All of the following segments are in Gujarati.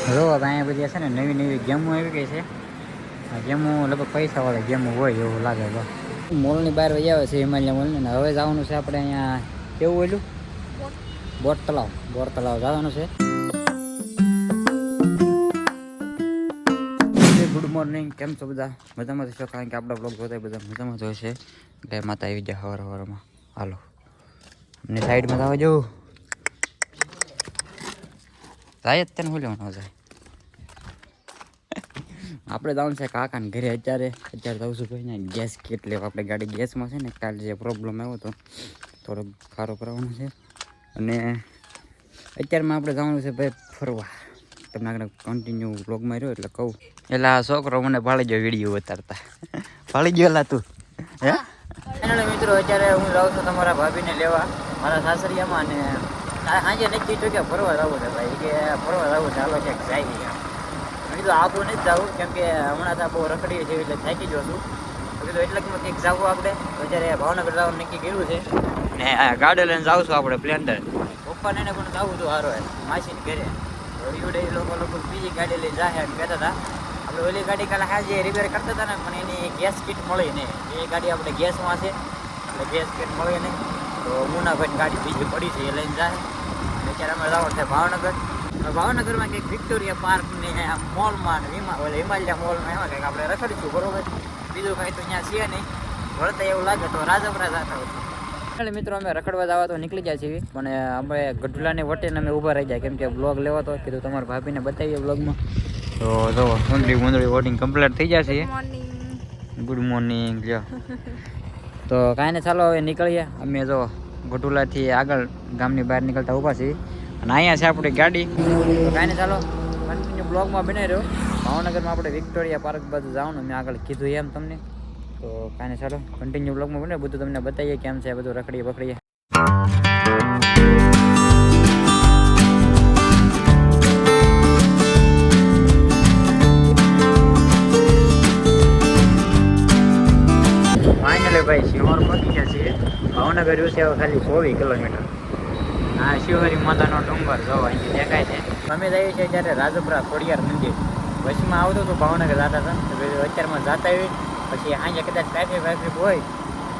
જો અહીંયા બધી છે ને નવી નવી ગેમો આવી ગઈ છે. આ ગેમો લગભગ પૈસાવાળી ગેમો હોય એવું લાગે છે. મોલની બહાર વહી આવે છે હિમાલય મોલની ને હવે જવાનું છે આપણે અહીંયા કેવું ઓલું બોટ તલાવ જવાનું છે. ગુડ મોર્નિંગ, કેમ છો બધા? મજામાં છો? કારણ કે આપણા બ્લોગ જોતા બધા મજામાં જ હોય છે. એટલે માતા આવી જાય સવારમાં. હાલો અમને સાઈડમાં જવા જવું જાય જ તેને ભૂલ્યો ન જાય. આપણે જવાનું છે કાકાને ઘરે. અત્યારે જવું છું ભાઈ ને ગેસ કીટ લેવા. આપણે ગાડી ગેસમાં છે ને કાલે જે પ્રોબ્લેમ આવ્યો હતો થોડોક ખારો કરવાનો છે. અને અત્યારમાં આપણે જવાનું છે ભાઈ ફરવા. તમને આગળ કન્ટિન્યુ બ્લોગમાં રહ્યો એટલે કહું. એટલે આ છોકરો મને ભાળી ગયો વિડીયો ઉતારતા. ભાળી ગયો એલા તું હે? મિત્રો અત્યારે હું જાઉં છું તમારા ભાભીને લેવા મારા સાસરિયામાં. અને સાંજે નક્કી થયું કે ફરવા જવું છે ભાઈ, કે ફરવા જવું છે, હાલો ક્યાંક જાય. મેં કીધું આવું નથી જવું, કેમ કે હમણાં તો બહુ રખડીએ છીએ એટલે થાકી ગયો છું. કીધું એટલે કે કંઈક જવું આપણે. અત્યારે ભાવનગર જવાનું નક્કી કર્યું છે ને ગાડી લઈને જાઉં છું આપણે પ્લેન્ડર. પપ્પાને એને પણ જવું હતું સારો માસીને ઘરે. રીવડે એ લોકો બીજી ગાડી લઈને જાય એમ કહેતા હતા. આપણે ઓલી ગાડી કાલે હાજે રિપેર કરતા હતા ને, પણ એની ગેસ કીટ મળી નહીં. એ ગાડી આપણે ગેસમાં છે એટલે ગેસ કીટ મળી નહીં. તો મુનાભાઈ ગાડી બીજી પડી છે એ લઈને જાય. અત્યારે અમે જવાનું છે ભાવનગર. ભાવનગરમાં કંઈક વિક્ટોરિયા પાર્ક ને મોલમાં હિમાલય મોલમાં એમાં કંઈક આપણે રખડીશું બરોબર. બીજું કંઈ તો ત્યાં છે નહીં. વળતા એવું લાગે તો રાજપરા જતા હોય. એટલે મિત્રો અમે રખડવા જવા તો નીકળી જાય છીએ, પણ અમે ગઢુલાની વટીને અમે ઊભા રહી જાય, કેમ કે બ્લોગ લેવો તો કીધું તમારા ભાભીને બતાવીએ બ્લોગમાં. તો જો મુંદડી વોટિંગ કમ્પ્લીટ થઈ જશે. Good morning. તો કાંઈ ને ચાલો હવે નીકળીએ. અમે જો ગઢુલાથી આગળ ગામની બહાર નીકળતા ઊભા છીએ અને અહીંયા છે આપણી ગાડી. તો કાંઈ ને ચાલો કન્ટિન્યુ બ્લોગમાં બનાવી રહ્યો. ભાવનગરમાં આપણે વિક્ટોરિયા પાર્ક બાજુ જવાનું મેં આગળ કીધું એમ તમને. તો કાંઈ ને ચાલો કન્ટિન્યુ બ્લોગમાં બને બધું તમને બતાવીએ કેમ છે બધું રખડીએ પકડીએ. ફાઇનલી ભાઈ શિહોર પહોંચી ગયા છીએ. ભાવનગર રહ્યું છે ખાલી 24 કિલોમીટર. હા, શિહોરી માતાનો ડુંગર જો અહીંથી દેખાય છે. અમે જઈએ છીએ ત્યારે રાજપરા ખોડિયાર મંદિર. બસમાં આવતો તો ભાવનગર જતા હતા. અત્યારમાં જતા આવી પછી અહીંયા કદાચ ટ્રાફિક હોય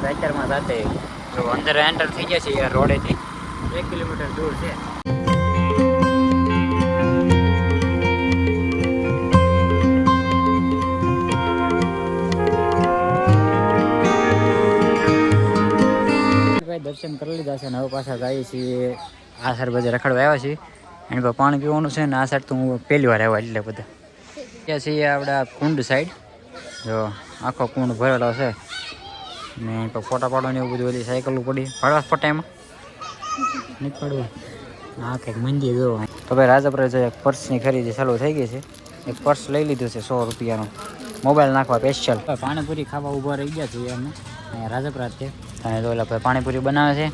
તો અત્યારમાં જતા આવી. તો અંદર એન્ટર થઈ ગયા છે રોડેથી 1 કિલોમીટર દૂર છે. દર્શન કરી લીધા છે ને હવે પાછા જઈએ છીએ આ સાઈડ બધે રખડવા આવ્યા છીએ. એની પર પાણી પીવાનું છે ને આ સાઈડ તો હું પહેલી વાર આવ્યા એટલે બધા ત્યાં છીએ આપણે આ કુંડ સાઈડ. જો આખો કુંડ ભરેલો છે ને ફોટા પાડવાની એવું બધું બધી સાયકલો પડી પાડવા ફોટા એમાં નહીં પાડવું. આ કંઈક મંદિર જો. તો ભાઈ રાજપરા જો એક પર્સની ખરીદી ચાલુ થઈ ગઈ છે. એક પર્સ લઈ લીધું છે 100 રૂપિયાનો, મોબાઈલ નાખવા સ્પેશિયલ. પાણીપુરી ખાવા ઊભા રહી ગયા છીએ અમે અહીંયા રાજપરા છે. અને તો ઓલા પાણીપુરી બનાવે છે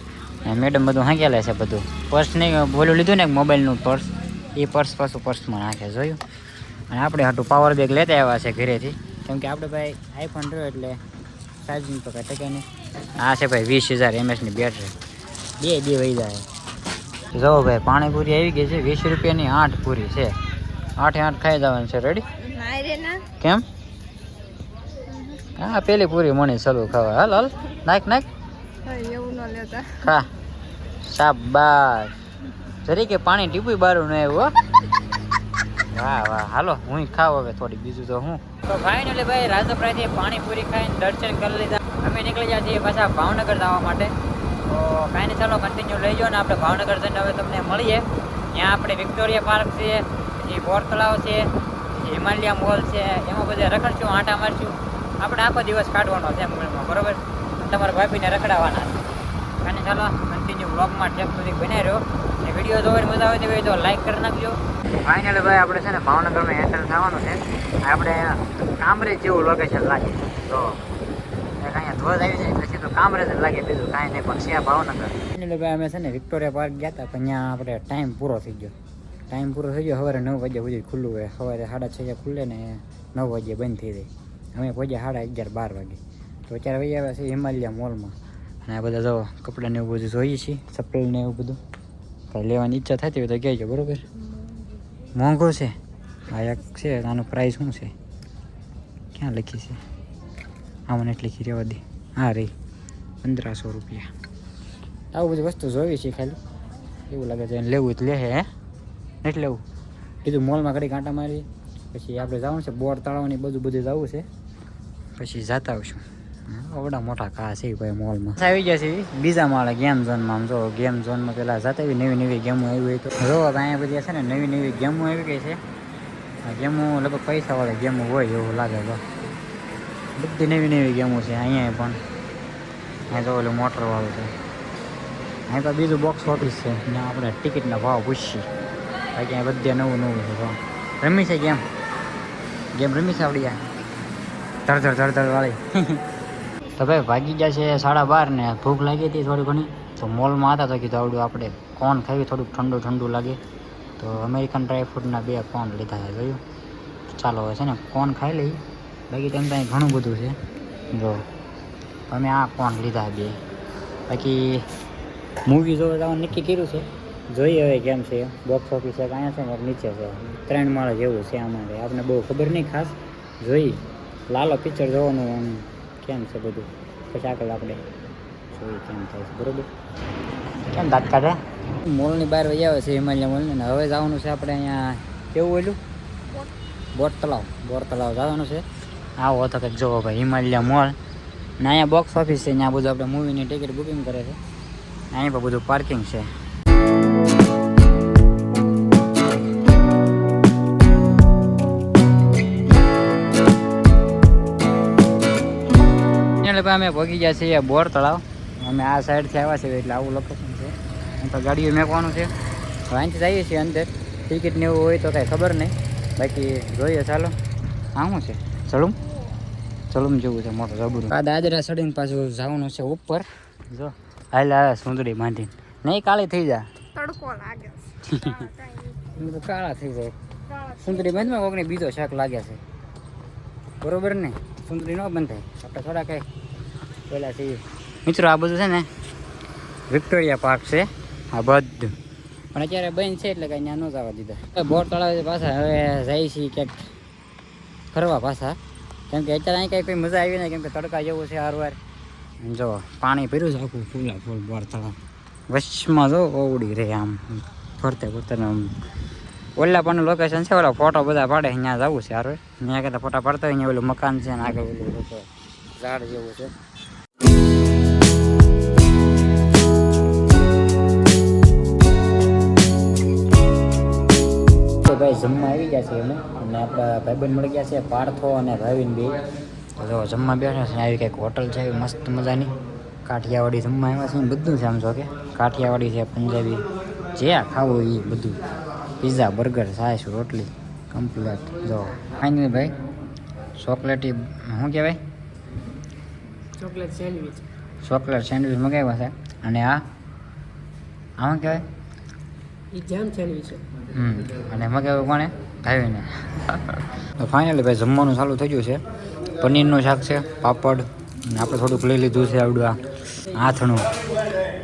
અને મેડમ બધું હાંક્યા લે છે બધું. પર્સ નહીં બોલું લીધું ને મોબાઈલનું પર્સ, એ પર્સ પાછું પર્સમાં નાખે જોયું. અને આપણે હાટું પાવર બેગ લેતા આવ્યા છે ઘરેથી, કેમ કે આપણે ભાઈ આઈફોન રહ્યો એટલે ચાર્જિંગ તો કાંઈ ટકે નહીં. આ છે ભાઈ 20,000 mAhની બેટરી, બે વહી જાય. જો ભાઈ પાણીપુરી આવી ગઈ છે 20 રૂપિયાની 8 પૂરી છે. 8 ખાઈ જવાનું છે. રેડી? કેમ? હા, પેલી પૂરી મણી સલું ખાવા. હાલ નાખ એવું ન લેતા. હા શાબાશ. જરી કે પાણી ટીપું બારું ન આવ્યું. વાહ હાલો હું ખાવ હવે થોડી, બીજું તો હું. તો ફાઇનલી ભાઈ રાજપરાથી પાણીપુરી ખાઈને દર્શન કરી લીધા. અમે નીકળી ગયા છીએ પાછા ભાવનગર જવા માટે. તો કાંઈ નહીં ચાલો કન્ટિન્યુ લઈ જાઓ ને આપણે ભાવનગર જઈને હવે તમને મળીએ. ત્યાં આપણે વિક્ટોરિયા પાર્ક છે, પછી બોટ તલાવ છે, પછી હિમાલય મોલ છે, એમાં બધે રખડશું, આંટા મારશું. આપણે આખો દિવસ કાઢવાનો છે મોલમાં બરોબર. તમારા ભાભીને રખડાવવાના છે. અને ચાલો કન્ટિન્યુ બ્લોગમાં ટેપ સુધી બનાવી રહ્યો. એ વિડીયો જોવાની મજા આવતી હોય તો લાઈક કરી નાખજો. ફાઇનલી ભાઈ આપણે છે ને ભાવનગરમાં એન્ટર થવાનું છે. આપણે કામરેજ જેવું લોકેશન લાગે તો અહીંયા ધોધ આવી જાય પછી તો કામરેજ જ લાગે, બીજું કાંઈ નહીં. પણ છે ભાવનગર. ફાઇનલી ભાઈ અમે છે ને વિક્ટોરિયા પાર્ક ગયા હતા, પણ ત્યાં આપણે ટાઈમ પૂરો થઈ ગયો. સવારે 9 વાગ્યા સુધી ખુલ્લું હોય. સવારે 6:30 ખુલ્લે ને 9 વાગ્યે બંધ થઈ જાય. અમે પહોંચ્યા 11:30 વાગે. તો અત્યારે વહી આવ્યા છે હિમાલય મોલમાં. અને આ બધા જો કપડાને એવું બધું જોઈએ છીએ, ચપ્પલ ને એવું બધું. કાંઈ લેવાની ઈચ્છા થતી હોય તો કહેજો બરોબર. મોંઘું છે આ એક છે આનું પ્રાઇસ શું છે ક્યાં લખી છે આ મને એટલી લખી રહેવા દે હા રહી 1500 રૂપિયા આવું બધી વસ્તુ જોવી છે ખાલી એવું લાગે છે લેવું તો લે હે નથી લેવું કીધું મોલમાં ઘડી કાંટા મારી પછી આપણે જવાનું છે બોર તળાવની બધું જવું છે પછી જતા આવશું આવડા મોટા કા છે ભાઈ મોલમાં આવી ગયા છે બીજા માળે ગેમ ઝોનમાં આમ જો ગેમ ઝોનમાં પેલા જતા આવી નવી ગેમો આવી હોય તો જો અહીંયા બધી છે ને નવી ગેમો આવી ગઈ છે આ ગેમો લગભગ પૈસાવાળી ગેમો હોય એવું લાગે તો બધી નવી ગેમો છે અહીંયા પણ અહીંયા તો ઓલું મોટરવાળું છે અહીં તો બીજું બોક્સ ઓફિસ છે ને આપણે ટિકિટના ભાવ પૂછીએ બાકી અહીંયા બધે નવું છે તો રમી છે ગેમ રમી છે આવડી ધડ વાળી તો ભાઈ ભાગી ગયા છે 12:30 ને ભૂખ લાગી હતી થોડી ઘણી તો મોલમાં હતા તો કીધું આવડું આપણે કોન ખાવી થોડુંક ઠંડુ લાગે તો અમેરિકન ડ્રાયફ્રૂટના 2 કોન લીધા છે જોયું ચાલો હવે છે ને કોન ખાઈ લઈ બાકી તેમ ત્યાં ઘણું બધું છે જો અમે આ કોન લીધા 2 બાકી મૂવી જોવા જવાનું નક્કી કર્યું છે જોઈએ હવે કેમ છે બોક્સ ઓફિસ એક અહીંયા છે ને એક નીચે છે 3 માળા જેવું છે અમારે આપણે બહુ ખબર નહીં ખાસ જોઈ લાલો પિક્ચર જોવાનું આમ કેમ છે બધું પછી આગળ આપણે જોઈએ કેમ થાય છે બરાબર કેમ દાંત કાઢે મોલની બહાર વહી આવે છે હિમાલય મોલને ને હવે જવાનું છે આપણે અહીંયા કેવું ઓલું બોર તળાવ જવાનું છે આવો તો કંઈક જોવો ભાઈ હિમાલય મોલ ને અહીંયા બોક્સ ઓફિસ છે ત્યાં બધું આપણે મૂવીની ટિકિટ બુકિંગ કરે છે અહીં પણ બધું પાર્કિંગ છે એટલે અમે પહોંચી ગયા છીએ બોર તળાવ અમે આ સાઈડથી આવ્યા છીએ એટલે આવું લોકેશન છે એમ તો ગાડીઓ મેકવાનું છે હવે અહીંથી જઈએ છીએ અંદર ટિકિટ ને એવું હોય તો કાંઈ ખબર નહીં બાકી જોઈએ ચાલો આ શું છે ચલુમ જેવું છે મોટું જબરું આ દાદરા ચડીને પાછું જવાનું છે ઉપર જો હાલ આવે સુંદરી બાંધીને નહીં કાળી થઈ જાય તડકો લાગે તો કાળા થઈ જાય સુંદરી બાંધમાં કોકને બીજો શાક લાગે છે બરોબર ને સુંદરી ન બંધ થાય આપણે થોડા કંઈ પહેલા છીએ મિત્રો આ બધું છે ને વિક્ટોરિયા પાર્ક છે આ બધું પણ અત્યારે બંધ છે એટલે કાંઈ ત્યાં ન જવા દીધા બોર તળાવ પાછા હવે જાય છીએ ક્યાંક ફરવા પાછા કેમ કે અત્યારે અહીં કંઈ મજા આવી નહીં કેમ કે તડકા જેવું છે હારવાર જો પાણી ભર્યું છે આખું ફૂલ બોર તળાવ વચમાં જો ઓવડી રહે આમ ફરતે આમ ઓલા પણ લોકેશન છે ઓલા ફોટો બધા પાડે અહીંયા જવું છે હારવાર અહીંયા કરતા ફોટા પાડતા હોય અહીંયા ઓલું મકાન છે ને આગળ ઓલું ઝાડ જેવું છે ભાઈ જમવા આવી ગયા છે અમે અને આપણા ભાઈબંધ મળી ગયા છે પાર્થો અને ભાવિન બે જો જમવા બેઠા છે આવી કંઈક હોટલ છે એવી મસ્ત મજાની કાઠિયાવાડી જમવા આવ્યા છે બધું છે આમ જો કે કાઠિયાવાડી છે પંજાબી જે ખાવું એ બધું પિઝા બર્ગર સાઈસ રોટલી કમ્પ્લીટ જો ફાઇનલી ભાઈ ચોકલેટી શું કહેવાય ચોકલેટ સેન્ડવિચ મગાવ્યા છે અને આ શું કહેવાય એ જેમ સેન્ડવિચ છે અને મગાવ્યું કોણે ભાવીને તો ફાઇનલી ભાઈ જમવાનું ચાલુ થઈ ગયું છે પનીરનું શાક છે પાપડ અને આપણે થોડુંક લઈ લીધું છે આવડું આ આથણું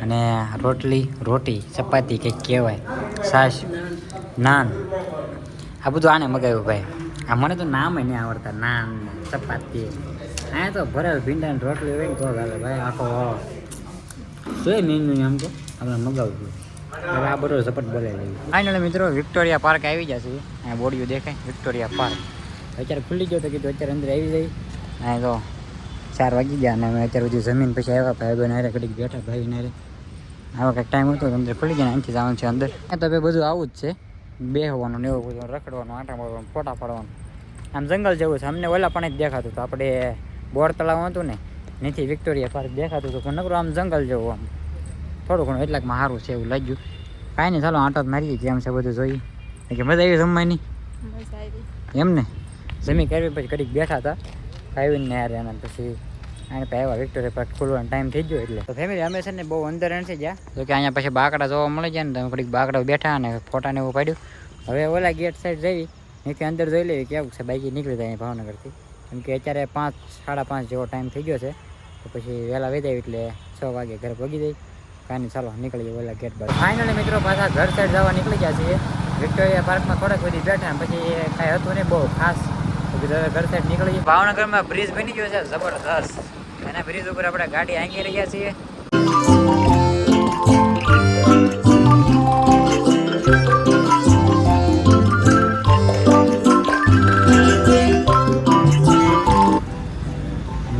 અને રોટી ચપાતી કંઈક કહેવાય છાશ નાન આ બધું આને મગાવ્યું ભાઈ આ મને તો નામ નહીં આવડતા નાન ચપાતી અહીંયા તો ભરેલ ભીંડા રોટલી હોય ને તો ચાલે ભાઈ આખો જોઈએ મેન્યુ આમ તો આપણે મગાવવું હવે આ બરોબર ઝપટ બોલે ફાઇનલી મિત્રો વિક્ટોરિયા પાર્ક આવી જશે અહીંયા બોડીઓ દેખાય વિક્ટોરિયા પાર્ક અત્યારે ખુલ્લી ગયો તો કીધું અત્યારે અંદર આવી જાય અહીંયા તો 4 વાગી ગયા અને અમે અત્યારે બધું જમીન પછી આવ્યા ભાઈ બહેન હારે ઘડીક બેઠા ભાઈ નારે આવા કંઈક ટાઈમ હતો અંદર ખુલી ગયા અહીંથી જવાનું છે અંદર તો ભાઈ બધું આવું જ છે બેહવાનું ને એવું બધું રખડવાનું આંટા મારવાનું ફોટા પાડવાનું આમ જંગલ જેવું છે અમને ઓલા પણ જ દેખાતું હતું આપણે બોર તળાવ હતું ને નીચે વિક્ટોરિયા પાર્ક દેખાતું હતું પણ નકરું આમ જંગલ જેવું આમ થોડું ઘણું એટલાકમાં સારું છે એવું લાગ્યું કાંઈ નહીં ચાલો આંટો મારીએ કેમ છે બધું જોઈએ કે મજા આવી જમવાની એમ ને જમી કરવી પછી ઘડીક બેઠા હતા આવીને યાર એના પછી આને પછી આવ્યા વિક્ટોરિયા પાર્ક ખુલવાનો ટાઈમ થઈ ગયો એટલે તો ફેમિલી અમે છે ને બહુ અંદર નથી ગયા તો કે અહીંયા પછી બાકડા જોવા મળી જાય ને તમે ઘડીક બાકડા બેઠા અને ફોટાને એવું પાડ્યું હવે ઓલા ગેટ સાઈડ જઈ નીચે અંદર જોઈ લેવી કેવું છે બાઈકી નીકળી જાય ભાવનગરથી કેમ કે અત્યારે 5-5:30 જેવો ટાઈમ થઈ ગયો છે તો પછી વહેલા વહી જાય એટલે 6 વાગે ઘરે પગી જાય કાંઈ ચાલો નીકળી જાય ઓલા ગેટ બાર ફાઇનલી મિત્રો પાછા ઘર સાઈડ જવા નીકળી ગયા છીએ વિક્ટોરિયા પાર્કમાં થોડાક બધી બેઠા પછી કાંઈ હતું નહીં બહુ ખાસ તો કીધું હવે ઘર સાઈડ નીકળી ગઈ. ભાવનગરમાં બ્રિજ બની ગયો છે જબરદસ્ત. એના બ્રિજ ઉપર આપણે ગાડી આંગી રહ્યા છીએ.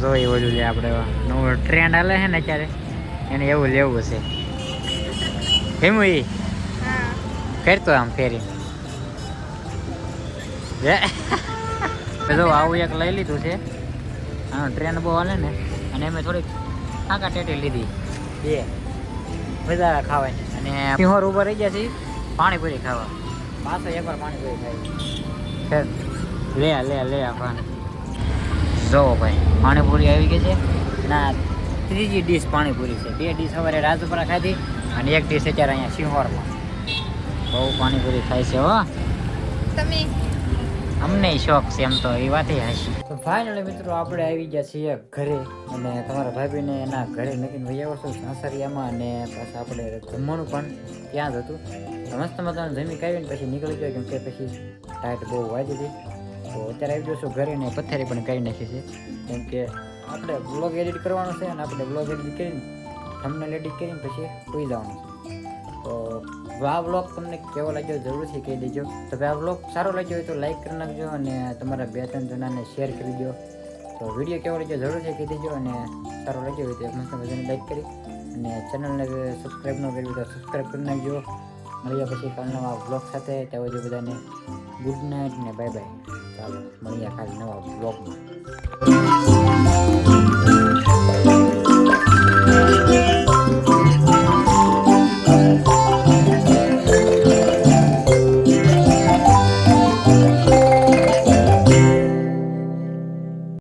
જો એ બધું લે આપણે નવો ટ્રેન્ડ હાલે છે ને અત્યારે એને એવું લેવું છે. કેમ એ કરતો આમ ફેરી જો આવું એક લઈ લીધું છે. હા ટ્રેન બહુ હાલે ને અને અમે થોડીક કાકા ટેટી લીધી બે મજા આવે ખાવાની. અને સિંહોર ઉપર રહી ગયા છીએ પાણીપુરી ખાવા. પાછો એકવાર પાણીપુરી ખાઈ લે આપણા જો ભાઈ પાણીપુરી આવી ગઈ છે. ના ત્રીજી ડીશ પાણીપુરી છે. 2 ડીશ સવારે રાજપુરા ખાધી અને 1 ડીશ અત્યારે અહીંયા સિંહોરમાં. બહુ પાણીપુરી ખાય છે હો. તમે અમને શોખ છે એમ તો એ વાત હાશી. તો ફાઇનલી મિત્રો આપણે આવી ગયા છીએ ઘરે અને તમારા ભાભીને એના ઘરે નક્કી ભાઈ આવ્યો છું સાસરિયામાં અને પાછા આપણે જમવાનું પણ ત્યાં જ હતું. મસ્ત મજાનું જમી કાઢીને પછી નીકળી ગયો કેમ કે પછી ટાઈટ બહુ વાગી હતી. તો અત્યારે આવી જશું ઘરે ને પથ્થારી પણ કરી નાખી છે કેમ કે આપણે બ્લોગ એડિટ કરવાનો છે અને આપણે બ્લોગ એડિટ કરીને થંબનેલ એડિટ કરીને પછી સુઈ જવાનું છે. તો આ બ્લોગ તમને કેવો લાગ્યો જરૂરથી કહી દેજો. તો ભાઈ આ બ્લોગ સારો લાગ્યો હોય તો લાઈક કરી નાખજો અને તમારા 2-3 જણાને શેર કરી દો. તો વિડીયો કેવો લાગ્યો જરૂરથી કહી દેજો અને સારો લાગ્યો હોય તો એક મસ્ત મજાની લાઈક કરી અને ચેનલને સબસ્ક્રાઈબ ન કરી તો સબસ્ક્રાઈબ કરી નાખજો. મળીએ પછી કાલના બ્લોગ સાથે. ત્યાં સુધી બધાને ગુડ નાઇટ ને બાય બાય. ચાલો મળીએ કાલે નવા બ્લોગમાં.